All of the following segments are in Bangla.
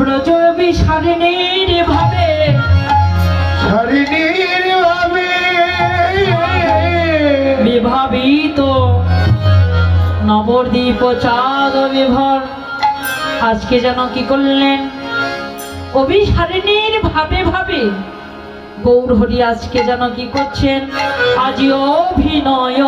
ব্রজ বিসারিণীর ভাবে বিভাবিত নবদ্বীপ চাঁদ বিভর আজকে যেন কি করলেন অভিসারিণীর ভাবে ভাবে গৌরহরি আজকে যেন কি করছেন আজি অভিনয়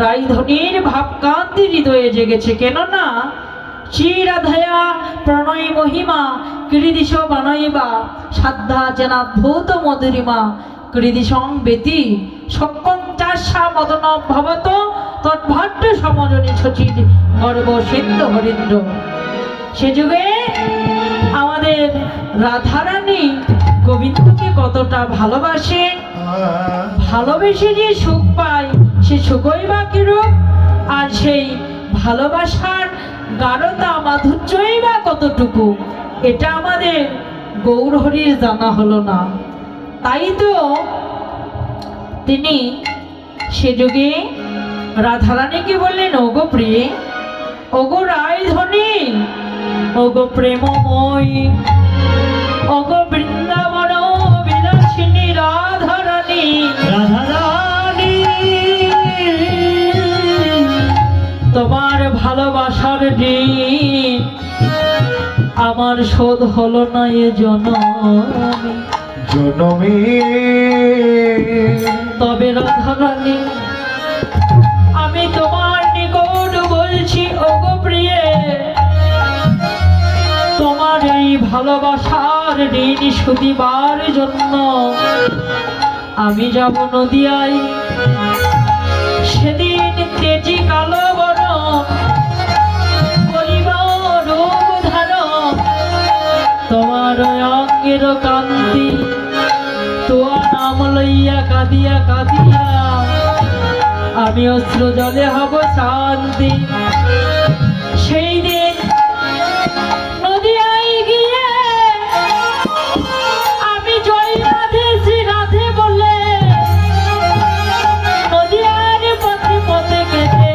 রাইধনির ভাবকান্তি হৃদয়ে জেগেছে কেননা চিরাধয়া প্রণয় মহিমা কৃদিশ বানয়বা সাধ্যা জেনাদ্ভূত মধুরিমা কৃদিশং বেতি সক্ষম চাষা মদন ভবত তদ্ভাট্য সমজনী শচীর গর্ব সিদ্ধ হরিন্দ্র। সে যুগে আমাদের রাধারানী গোবিন্দকে কতটা ভালোবাসে, ভালোবেসে যে সুখ পায় সে সুখই বা কিরূপ, আর সেই ভালোবাসার গাঢ়তা মাধুর্যই বা কতটুকু এটা আমাদের গৌরহরির জানা হলো না। তাই তো তিনি সে যুগে রাধারানীকে বললেন, ওগো প্রিয়ে, ওগো রায়ধনী, ওগো প্রেমময়ী, ওগো বৃন্দাবন বিলাসিনী রাধারানী, রাধারানী তোমার ভালোবাসার ঋণ আমার শোধ হলো না এ জনমী। তবে রাধারানী, আমি তোমার নিকট বলছি, ওগো প্রিয়ে, তোমার এই ভালোবাসার ঋণ শুধিবার জন্য আমি যাব নদিয়ায়। সেদিন তেজি কালো বড় করিব রূপ ধারণ, তোমার অঙ্গের কান্তি তোমার নাম লইয়া কাঁদিয়া কাঁদিয়া আমি অশ্র জলে হব শান্তি। সেই দিন নদিয়ায় গিয়ে আমি জয় রাধে শ্রী রাধে বলে নদিয়ার পথে পথে কেঁদে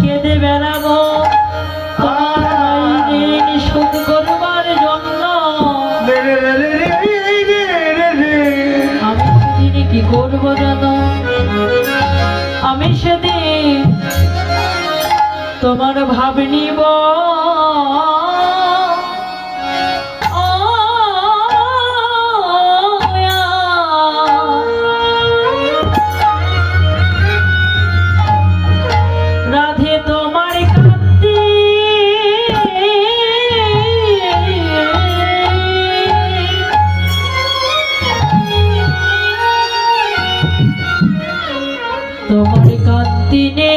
কেঁদে বেড়াবো তোমার ঋণ শোধ করবার জন্য। আমি সেদিনে কি করবো জানো? আমি সেদিন তোমার ভাব নিব, রাধে তোমার কান্তি তোমার কান্তি নে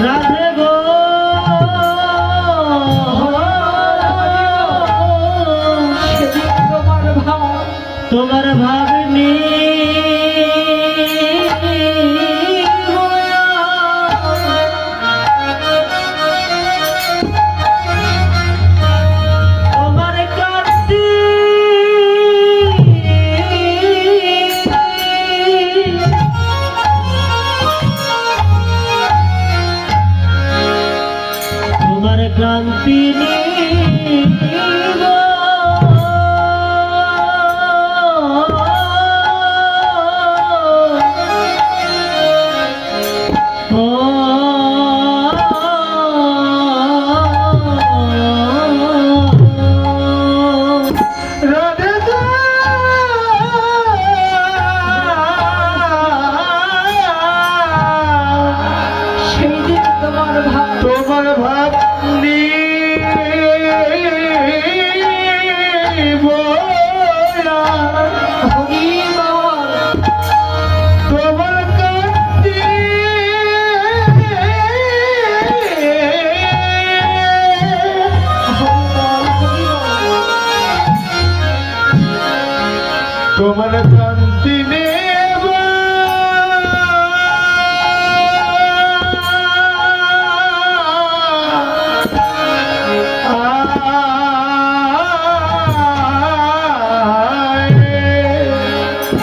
রাধে গো সেদিন তোমার ভাবনি তোমার কান্তি তোমার ক্লান্তি সেই দিন তোমার তোমার ভাব তোমার কান্তি তোমার কান্তি নেব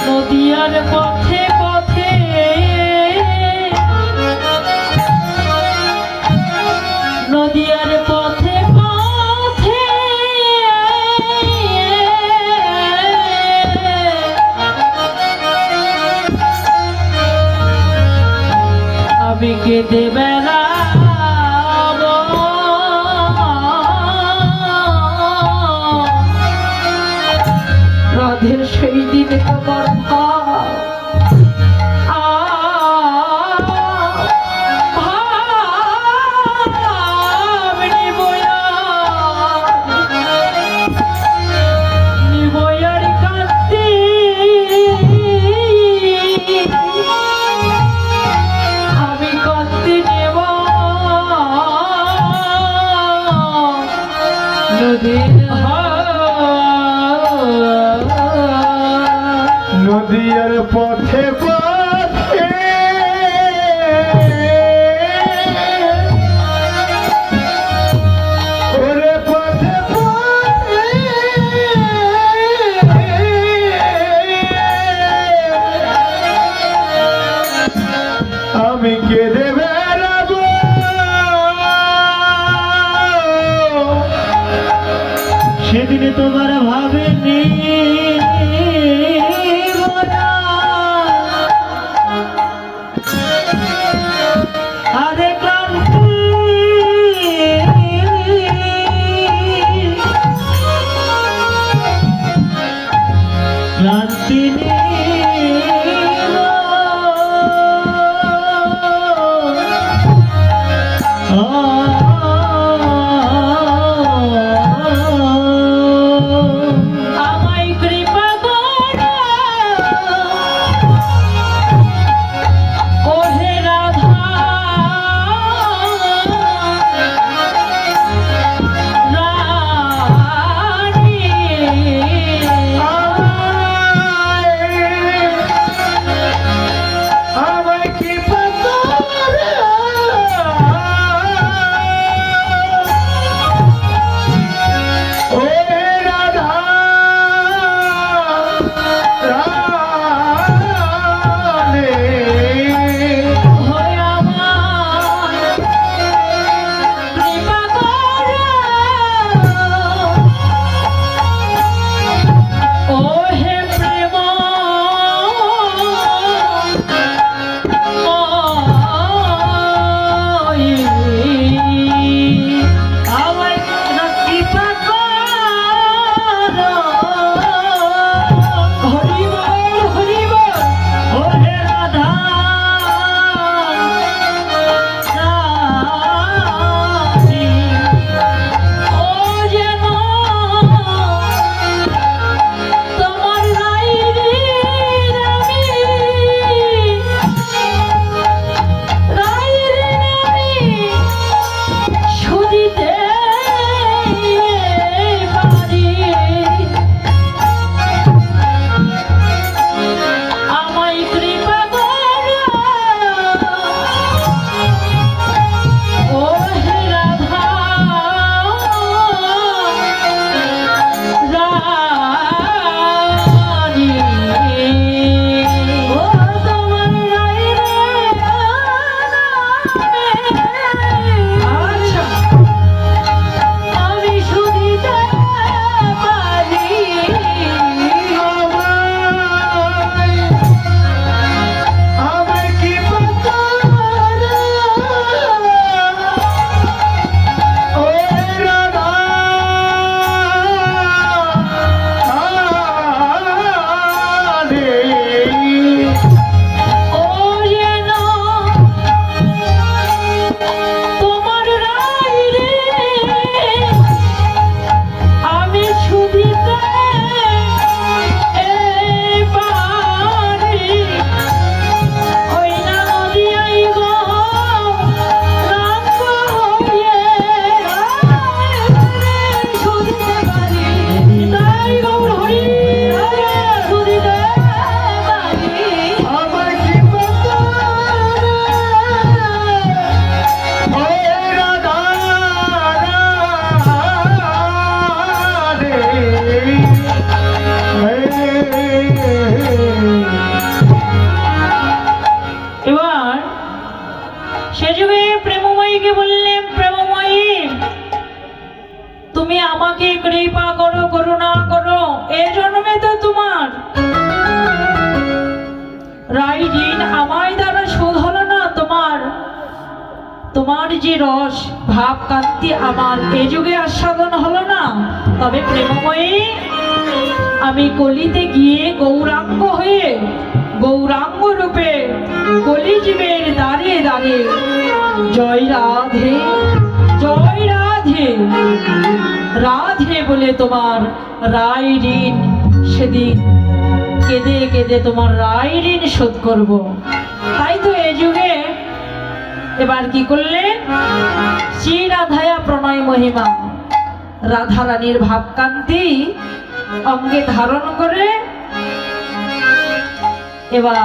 নদিয়ার পথে পথে নদিয়ার পথে পথে আমি কেঁদে বেড়াবো রাধের সেই দিন তোমার ভাব নিবয়ার কান্তি আমি কান্তি নেব নদীর নদিয়ার পথে পথে যে তোমার ভাবিনি আরে ক্লান্তি ক্লান্তি আমায় কৃপা করো ওহে রাধা রানী আমায় কি পারে ও রাধা রানী হয়ে আমায় কৃপা করো ওহে প্রেম আমায় কৃপা করো হরি বল ওহে রাধা রানী ও যেন তোমার রাইরে রানী রাইরে রানী সুদিতে পারি আমায় কৃপা করো ও হে রাধা রানী ও তোমার রাইরে আচ্ছা আমি শুনিতে পারি আমায় কি পারে ও রাধা রানী ও যেন তোমার রাইরে আমি শুধিতে পারি ওই না নদিয়াই গো রাঙ্গ হয়ে শুধিতে পারি তাই গৌর হরি শুধিতে পারি আমায় কি পারে ও রাধা রানী এবার সে যুগে প্রেমময়ীকে বললেন প্রেমময়ী তুমি আমাকে কৃপা করো করুণা করো এ জন্মে তো তোমার রাইজিন আমায় দ্বারা শোধ হলো না তোমার যে রস ভাব কান্তি আমার এ যুগে আস্বাদন হলো না তবে প্রেমময়ী আমি কলিতে গিয়ে গৌরাঙ্গ হয়ে গৌরাঙ্গ রূপে কলিজীবের দাঁড়িয়ে দাঁড়িয়ে জয় রাধে রাধে বলে তোমার রায় ঋণ সেদিন কেঁদে কেঁদে তোমার রায় ঋণ শোধ করব। তাই তো এ যুগে এবার কি করলেন শ্রী রাধায়া প্রণয় মহিমা রাধা রানীর ভাবকান্তি অঙ্গে ধারণ করে এবার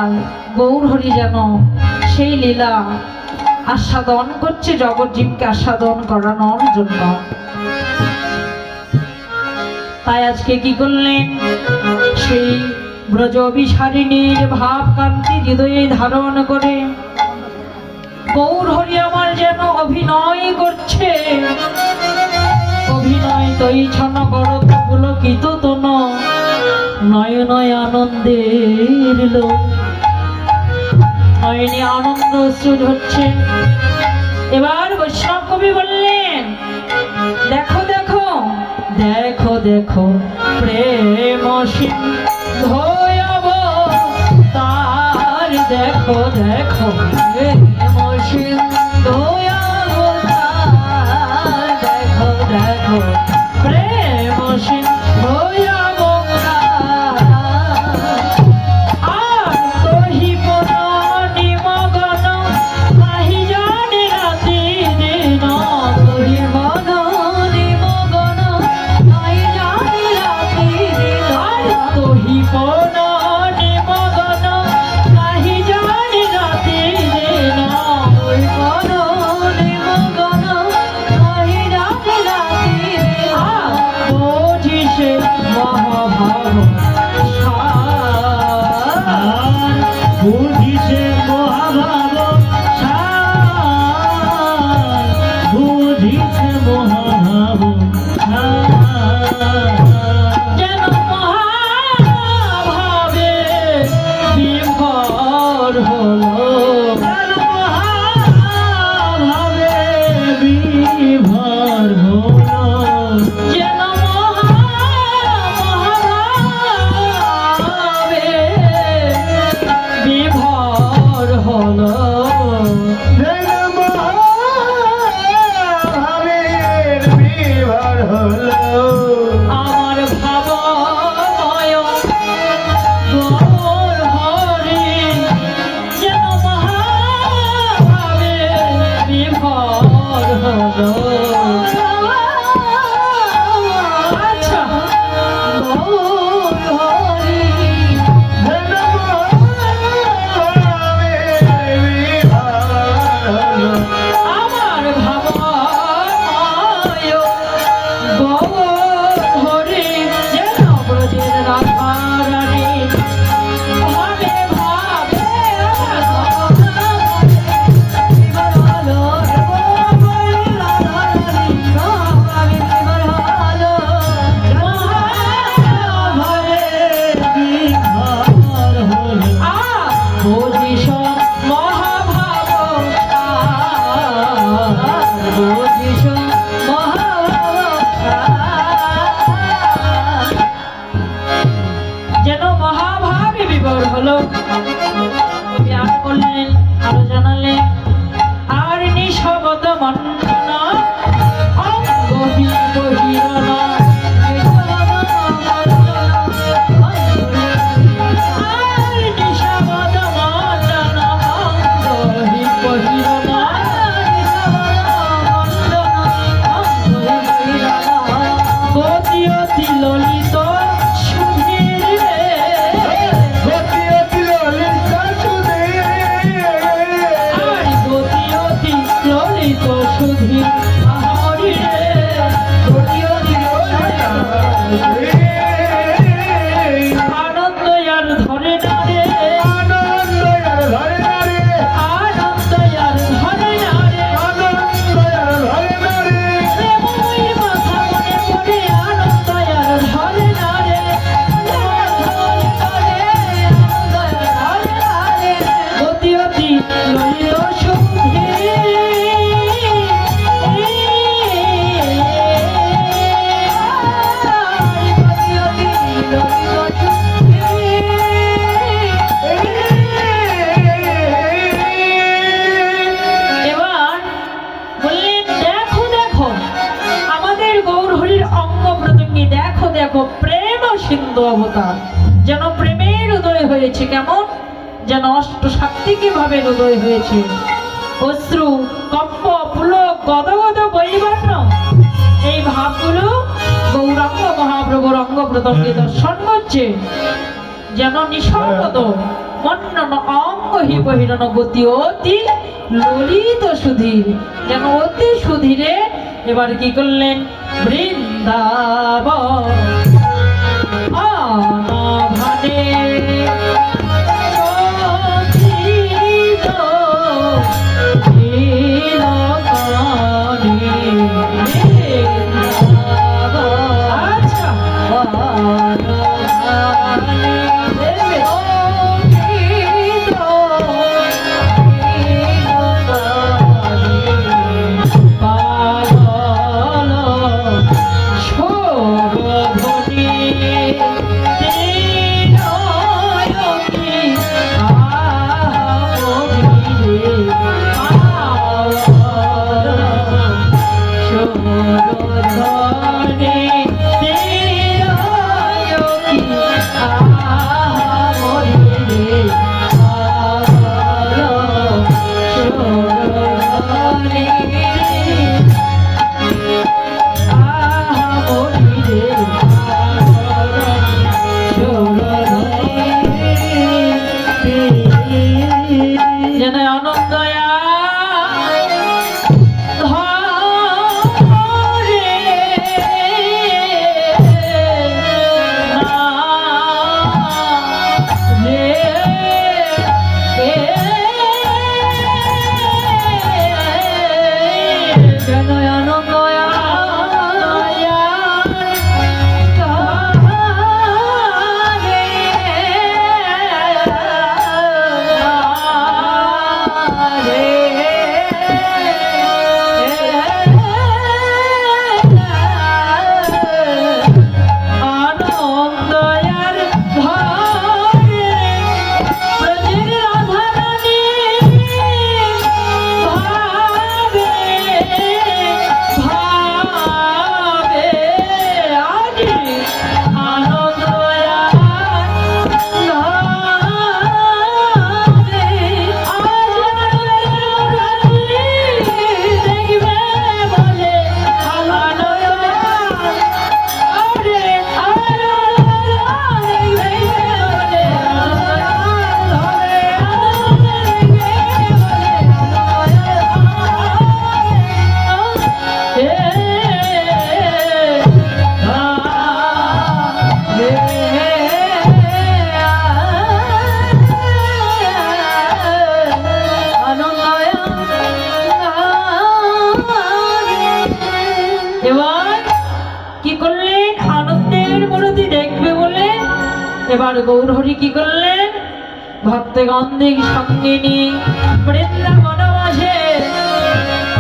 গৌর হরি যেন সেই লীলা আস্বাদন করছে জগৎজীবকে আস্বাদন করানোর জন্য। তাই আজকে কি করলেন সেই ব্রজ বিহারিণীর ভাব কান্তি হৃদয়ে ধারণ করে গৌর হরি আমার যেন অভিনয় করছে, অভিনয় তৈ ছন করত পুলক ফিরল। নয়নে আনন্দ অশ্রু ঝরছে। এবার বৈষ্ণব কবি বললেন, দেখো দেখো দেখো দেখো প্রেম সিন্ধয়াব তার, দেখো দেখো প্রেম সিন্ধয়াব তার, দেখো দেখো প্রেম সিন্ধয়াব তার। আর কহিব নিমগন নাহি জানে রাতি দিন, কহিব নিমগন নাহি জানে রাতি দিন। আর কহিব নিমগন নাহি জানে রাতি দিন, কহিব নিমগন নাহি জানে রাতি দিন। বুঝিছে মহাভাব সার, বুঝিছে মহাভাব সার, বুঝিছে মহাভাব সার। যেন মহাভাবে বিভোর হলো, যেন মহাভাবে বিভোর হলো, যেন মহাভাবে বিভোর হলো। যেন মহাভাবের বিভোর হলো। আমার ভাবময় গৌর হরি যেন মহাভাবে বিভোর হলো। আচ্ছা, গৌর হরি যেন মহাভাবের বিভোর হলো। আমার ভাবময় গৌর হরি যেন ব্রজের রাধা রানী ভাবে ভাবে আমার ভালো রাধা রানী ভাবে ভালো মহাভাবের বিভোর হলো। বুঝিস মহাভাব বুঝিস মহাভাব যেন মহাভাবে বিভোর হলো। জ্ঞান করলেন, আরো জানালেন, আর নিঃশব্দ মন্ডনা অঙ্গহী বহিরনা, আর নিঃশব্দ মন্ডনা অঙ্গহী বহিরনা, গতি অতি ললিত সুধীর রে, গতি অতি ললিত সুধীর, আর গতি অতি ললিত সুধীর হরি রে, গতি অতি আনন্দ আর ধরে না রে, আনন্দ আর ধরে না রে, আনন্দ আর ধরে না রে, আনন্দ আর ধরে না রে, প্রেমময়ী মাথা মনে পড়ে আনন্দ আর ধরে না রে, গতি অতি ললিত সুধীর, গতি অতি ললিত সুধীর। এবার বললেন, দেখো দেখো আমাদের গৌরহরির অঙ্গ প্রত্যঙ্গে, দেখো দেখো প্রেম সিন্ধু অবতার, যেন প্রেমের উদয় হয়েছে। কেমন যেন অষ্ট সাত্ত্বিকী ভাবে উদয় হয়েছে। অশ্রু কম্প পুলক গদগদ বৈবর্ণ এই ভাবগুলো গৌরাঙ্গ মহাপ্রভুর অঙ্গ প্রত্যঙ্গে দর্শন করছে। যেন নিঃসর্গত মন্নন অঙ্গহি বহিরন গতি অতি ললিত সুধীর, যেন অতি সুধীরে এবার কি করলেন, বৃন্দাবন আনাভানে সচিত নীলকণে বৃন্দাবন। আচ্ছা, আনাভানে সুরধরে দিয়ায়কি আমরি রে সুরধরে আমরি রে যেন আনন্দয়া ধরে না রে যেন আনন্দয়া আনন্দয়ার ধরে ব্রজের রাধারানী ভাবে ভাবে আজি আনন্দয়ার ধরে আজ রাত্রি দেখবে বলে আনন্দয়ার আরে এবার কি করলেন আনন্দের মূর্তি দেখবে বলে এবার গৌরহরি কি করলেন ভক্তগণদের সঙ্গে নিয়ে বৃন্দাবনবাসে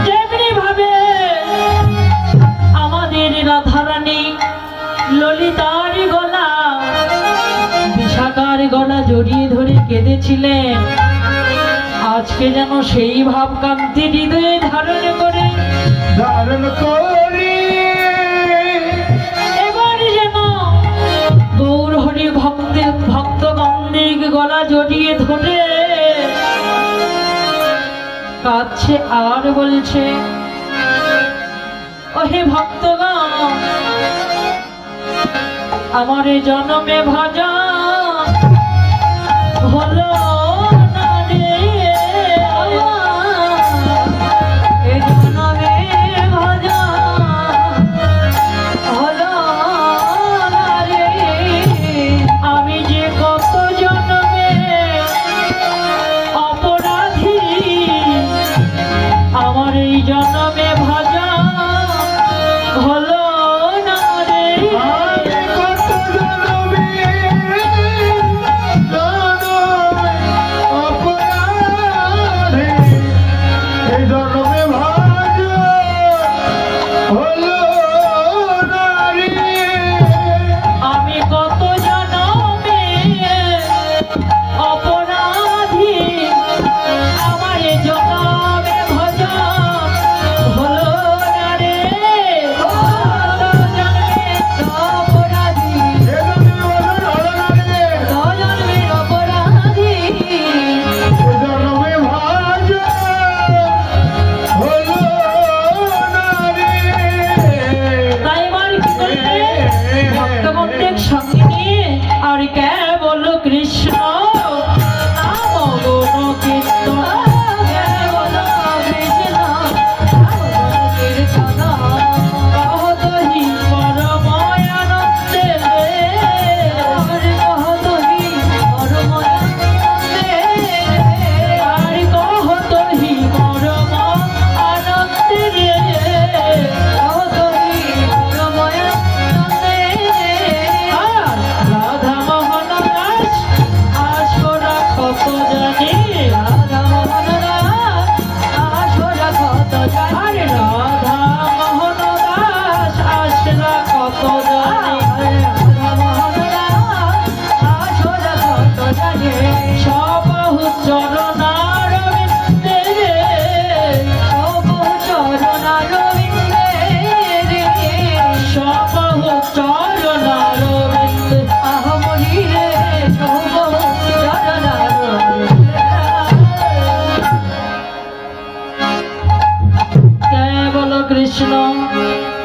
যেমনি ভাবে আমাদের রাধারানী ললিতার গলা বিশাখার গলা জড়িয়ে ধরে কেঁদেছিলেন আজকে যেন সেই ভাবকান্তি হৃদয়ে ধারণ করে ধারণ করি এবার যেন গৌরহরি ভক্তগণদের গলা জড়িয়ে ধরে কাঁদছে আর বলছে ওহে ভক্তগণ আমার এই জনমে ভজন হলো না রে এই জনমে ভজন হলো না রে আমি যে কত জন্মে অপরাধী আমার এই জন্মে ভজন হলো না রে আমি কত জনমে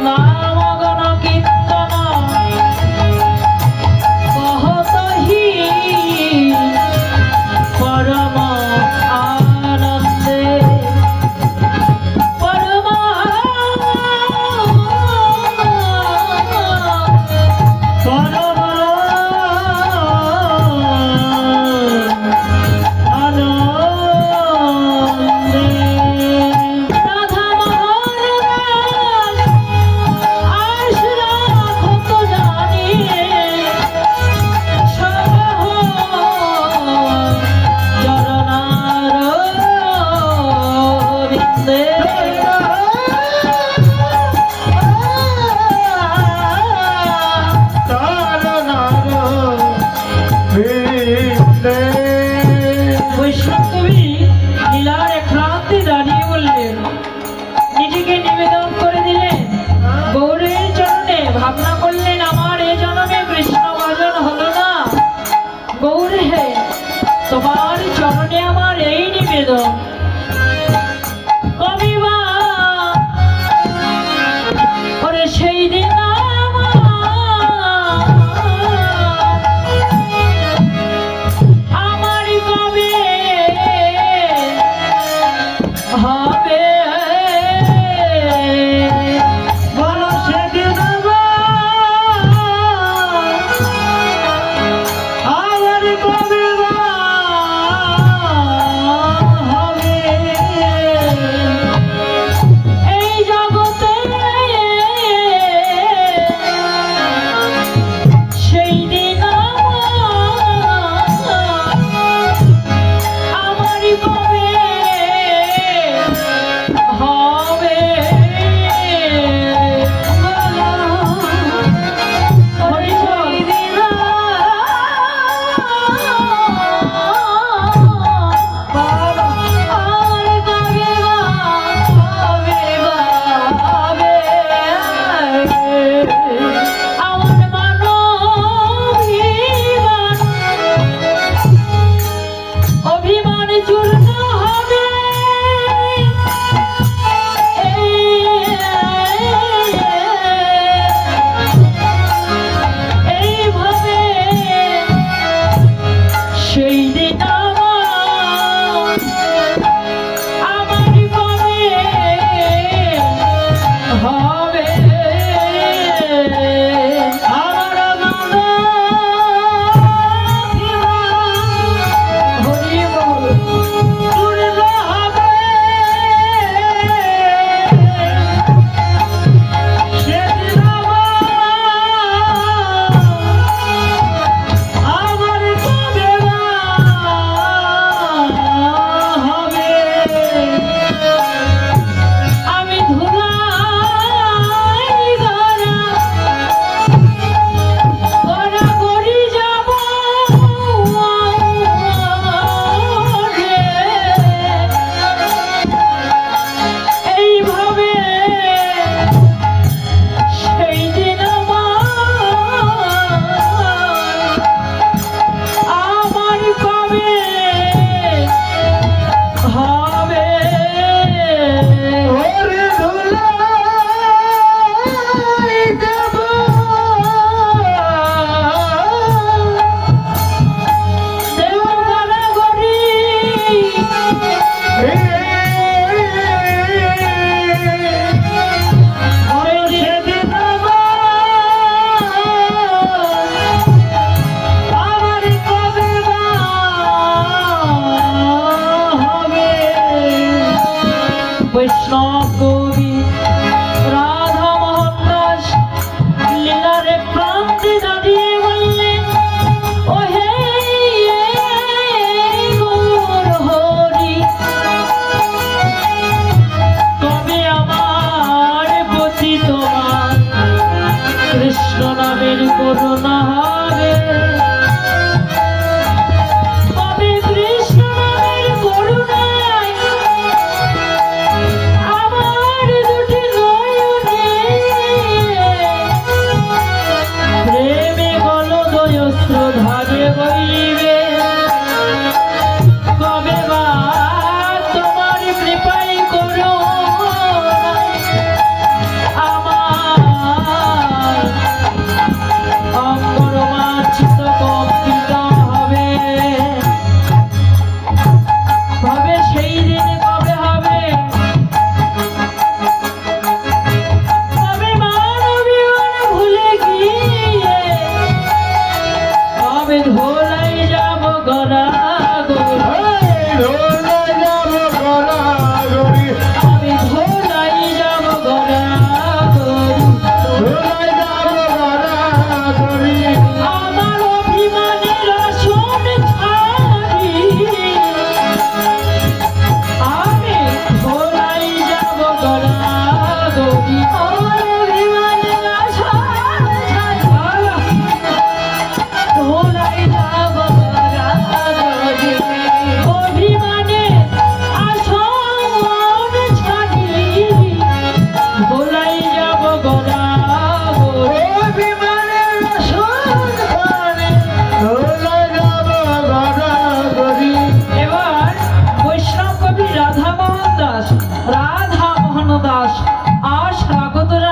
নাম গণ কীর্তন কহতহি পরম আনন্দে পরম পরম আনন্দে রাধা মোহন দাস আশ্রয়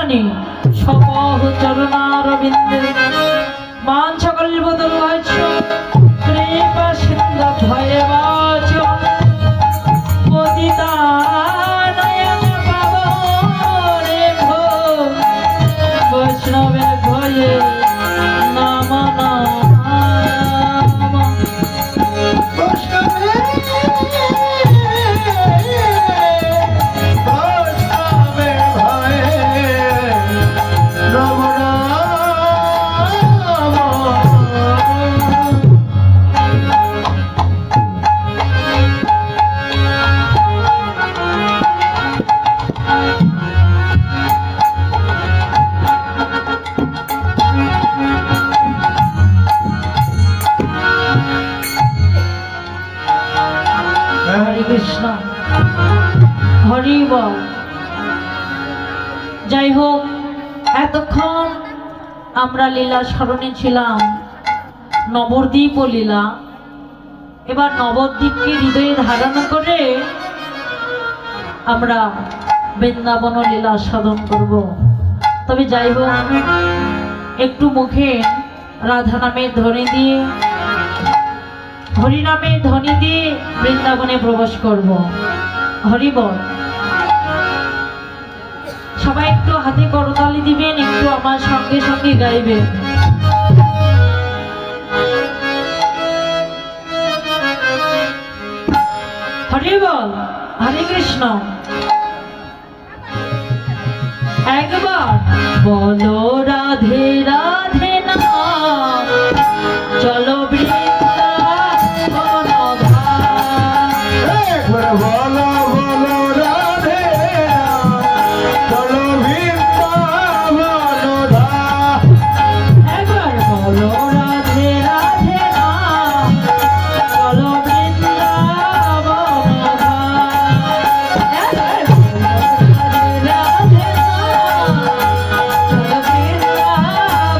ভবানী সপহ চরণারবিন্দে মান সকল বদল হয়েছ কৃপা সিন্ধু ভয়ে বাচ পতিতানয়ন পাবনে ভো বৈষ্ণবের ভয়ে নাম নাম হরে কৃষ্ণ হরি বল। যাই হোক, এতক্ষণ আমরা লীলা স্মরণে ছিলাম, নবদ্বীপ ও লীলা। এবার নবদ্বীপকে হৃদয়ে ধারণ করে আমরা বৃন্দাবন ও লীলা সাধন করব। তবে যাই হোক, একটু মুখে রাধা নামের ধ্বনি দিয়ে, হরিনামের ধ্বনি দিয়ে বৃন্দাবনে প্রবেশ করব। হরি বল। সবাই একটু হাতে করতালি দিবেন, একটু আমার সঙ্গে সঙ্গে গাইবেন। হরি বল। হরে কৃষ্ণ। একবার বলো রাধে রাধে না, চলো বৃন্দাবন ধাম। একবার বলো বলো রাধে রাম, চলো বৃন্দাবন ধাম। একবার বলো রাধে রাধে না, চলো বৃন্দাবন ধাম। একবার বলো রাধে রাধে না, চলো বৃন্দাবন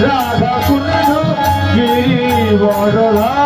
রাধা কুণ্ড গিরি বড়রা